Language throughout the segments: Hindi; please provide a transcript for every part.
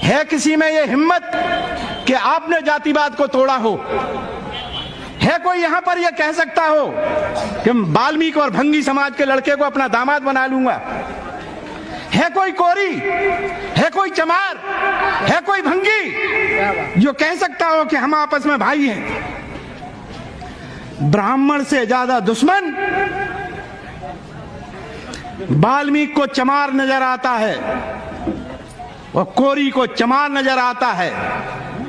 है किसी में ये हिम्मत कि आपने जातिवाद को तोड़ा हो? है कोई यहां पर यह कह सकता हो कि वाल्मीकि और भंगी समाज के लड़के को अपना दामाद बना लूंगा? है कोई कोरी, है कोई चमार, है कोई भंगी जो कह सकता हो कि हम आपस में भाई हैं? ब्राह्मण से ज्यादा दुश्मन वाल्मीकि को चमार नजर आता है और कोरी को चमार नजर आता है।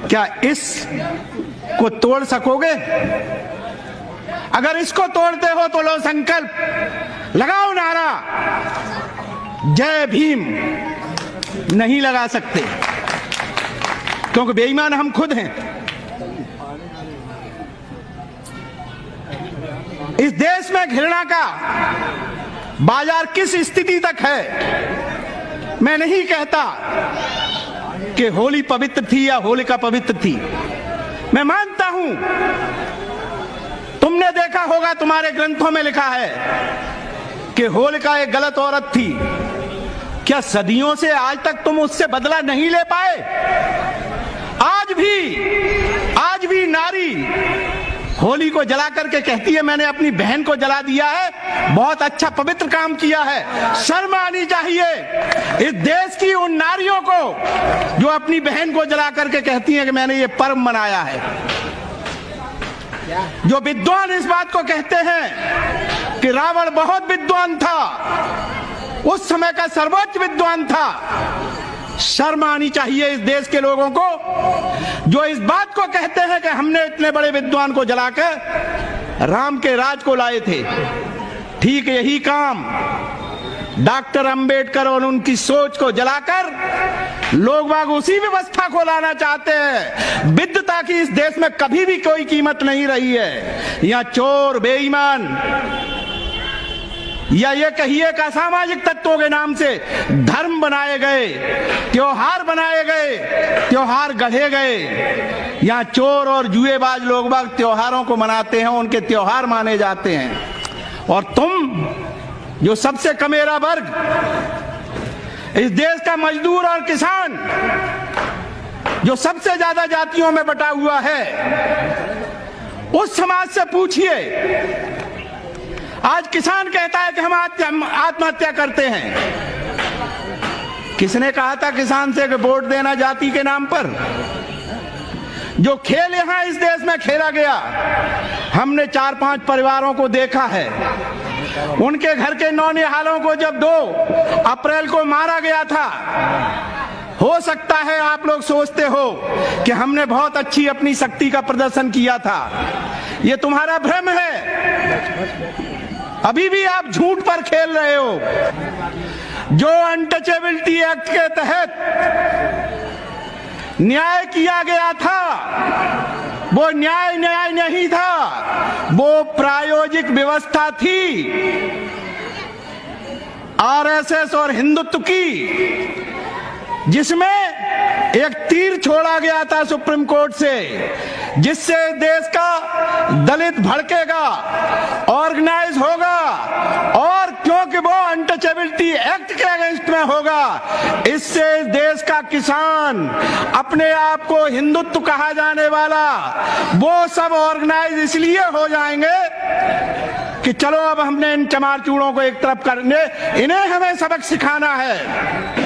क्या इस को तोड़ सकोगे? अगर इसको तोड़ते हो तो लो संकल्प, लगाओ नारा जय भीम। नहीं लगा सकते क्योंकि बेईमान हम खुद हैं। इस देश में घृणा का बाजार किस स्थिति तक है? मैं नहीं कहता कि होली पवित्र थी या होलिका पवित्र थी। मैं मानता हूं, तुमने देखा होगा, तुम्हारे ग्रंथों में लिखा है कि होलिका एक गलत औरत थी। क्या सदियों से आज तक तुम उससे बदला नहीं ले पाए? आज भी नारी होली को जला करके कहती है मैंने अपनी बहन को जला दिया है, बहुत अच्छा पवित्र काम किया है। शर्म आनी चाहिए इस देश की उन नारियों को जो अपनी बहन को जला करके कहती हैं कि मैंने ये पर्व मनाया है। जो विद्वान इस बात को कहते हैं कि रावण बहुत विद्वान था, उस समय का सर्वोच्च विद्वान था, शर्म आनी चाहिए इस देश के लोगों को जो इस बात को कहते हैं कि हमने इतने बड़े विद्वान को जलाकर राम के राज को लाए थे। ठीक यही काम डॉक्टर अंबेडकर और उनकी सोच को जलाकर लोग बाग उसी व्यवस्था को लाना चाहते हैं। विद्वता की इस देश में कभी भी कोई कीमत नहीं रही है। यहाँ चोर, बेईमान या ये कहिए का सामाजिक तत्वों के नाम से धर्म बनाए गए, त्योहार बनाए गए, त्योहार गढ़े गए। यहाँ चोर और जुएबाज लोग बाग त्योहारों को मनाते हैं, उनके त्योहार माने जाते हैं। और तुम जो सबसे कमेरा वर्ग, इस देश का मजदूर और किसान जो सबसे ज्यादा जातियों में बटा हुआ है, उस समाज से पूछिए। आज किसान कहता है कि हम आत्महत्या करते हैं। किसने कहा था किसान से कि वोट देना जाति के नाम पर? जो खेल यहां इस देश में खेला गया, हमने 4-5 परिवारों को देखा है। उनके घर के नौनिहालों को जब 2 अप्रैल को मारा गया था, हो सकता है आप लोग सोचते हो कि हमने बहुत अच्छी अपनी शक्ति का प्रदर्शन किया था। ये तुम्हारा भ्रम है। अभी भी आप झूठ पर खेल रहे हो। जो अनटचेबिलिटी एक्ट के तहत न्याय किया गया था, वो न्याय नहीं था, वो प्रायोजिक व्यवस्था थी आरएसएस और हिंदुत्व की, जिसमें एक तीर छोड़ा गया था सुप्रीम कोर्ट से, जिससे देश का दलित भड़केगा, ऑर्गेनाइज होगा, और क्योंकि वो अनटचेबिलिटी एक्ट के अगेंस्ट में होगा, इससे देश का किसान, अपने आप को हिंदुत्व कहा जाने वाला, वो सब ऑर्गेनाइज इसलिए हो जाएंगे कि चलो अब हमने इन चमार चूड़ों को एक तरफ करने, इन्हें हमें सबक सिखाना है।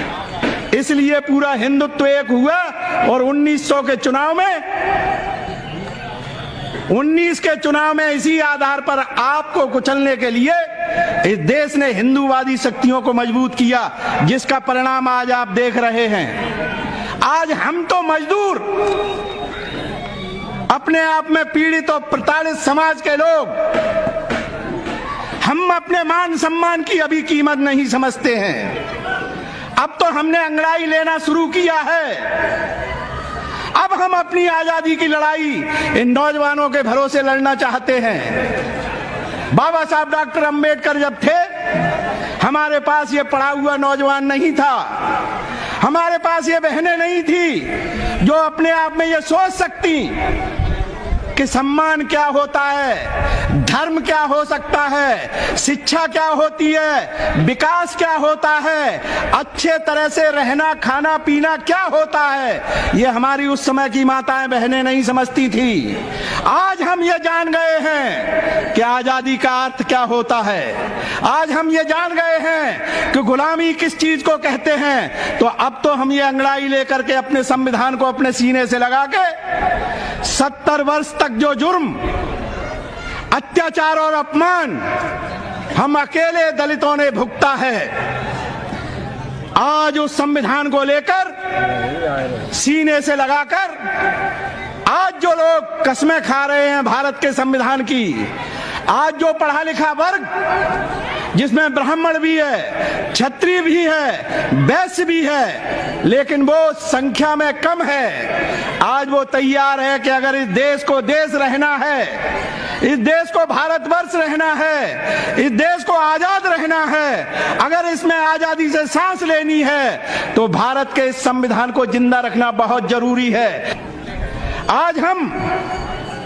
इसलिए पूरा हिंदुत्व एक हुआ और 1900 के चुनाव में 19 के चुनाव में इसी आधार पर आपको कुचलने के लिए इस देश ने हिंदूवादी शक्तियों को मजबूत किया, जिसका परिणाम आज आप देख रहे हैं। आज हम तो मजदूर, अपने आप में पीड़ित और प्रताड़ित समाज के लोग, हम अपने मान सम्मान की अभी कीमत नहीं समझते हैं। अब तो हमने अंगड़ाई लेना शुरू किया है। अब हम अपनी आजादी की लड़ाई इन नौजवानों के भरोसे लड़ना चाहते हैं। बाबा साहब डॉक्टर अंबेडकर जब थे, हमारे पास ये पढ़ा हुआ नौजवान नहीं था, हमारे पास ये बहनें नहीं थी जो अपने आप में ये सोच सकती कि सम्मान क्या होता है, धर्म क्या हो सकता है, शिक्षा क्या होती है, विकास क्या होता है, अच्छे तरह से रहना खाना पीना क्या होता है, ये हमारी उस समय की माताएं बहनें नहीं समझती थी। आज हम ये जान गए हैं कि आजादी का अर्थ क्या होता है। आज हम ये जान गए हैं कि गुलामी किस चीज को कहते हैं। तो अब तो हम ये अंगड़ाई लेकर के अपने संविधान को अपने सीने से लगा के 70 वर्ष तक जो जुर्म, अत्याचार और अपमान हम अकेले दलितों ने भुगता है, आज उस संविधान को लेकर सीने से लगाकर आज जो लोग कस्में खा रहे हैं भारत के संविधान की, आज जो पढ़ा लिखा वर्ग जिसमें ब्राह्मण भी है, क्षत्रिय भी है, वैश्य भी है, लेकिन वो संख्या में कम है, आज वो तैयार है कि अगर इस देश को देश रहना है, इस देश को भारतवर्ष रहना है, इस देश को आजाद रहना है, अगर इसमें आजादी से सांस लेनी है तो भारत के इस संविधान को जिंदा रखना बहुत जरूरी है। आज हम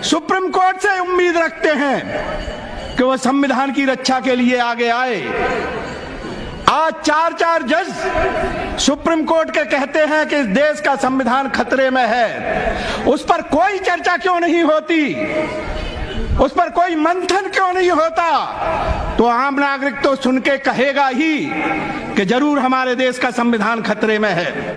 सुप्रीम कोर्ट से उम्मीद रखते हैं कि वह संविधान की रक्षा के लिए आगे आए। आज 4 जज सुप्रीम कोर्ट के कहते हैं कि इस देश का संविधान खतरे में है। उस पर कोई चर्चा क्यों नहीं होती, उस पर कोई मंथन क्यों नहीं होता? तो आम नागरिक तो सुन के कहेगा ही कि जरूर हमारे देश का संविधान खतरे में है।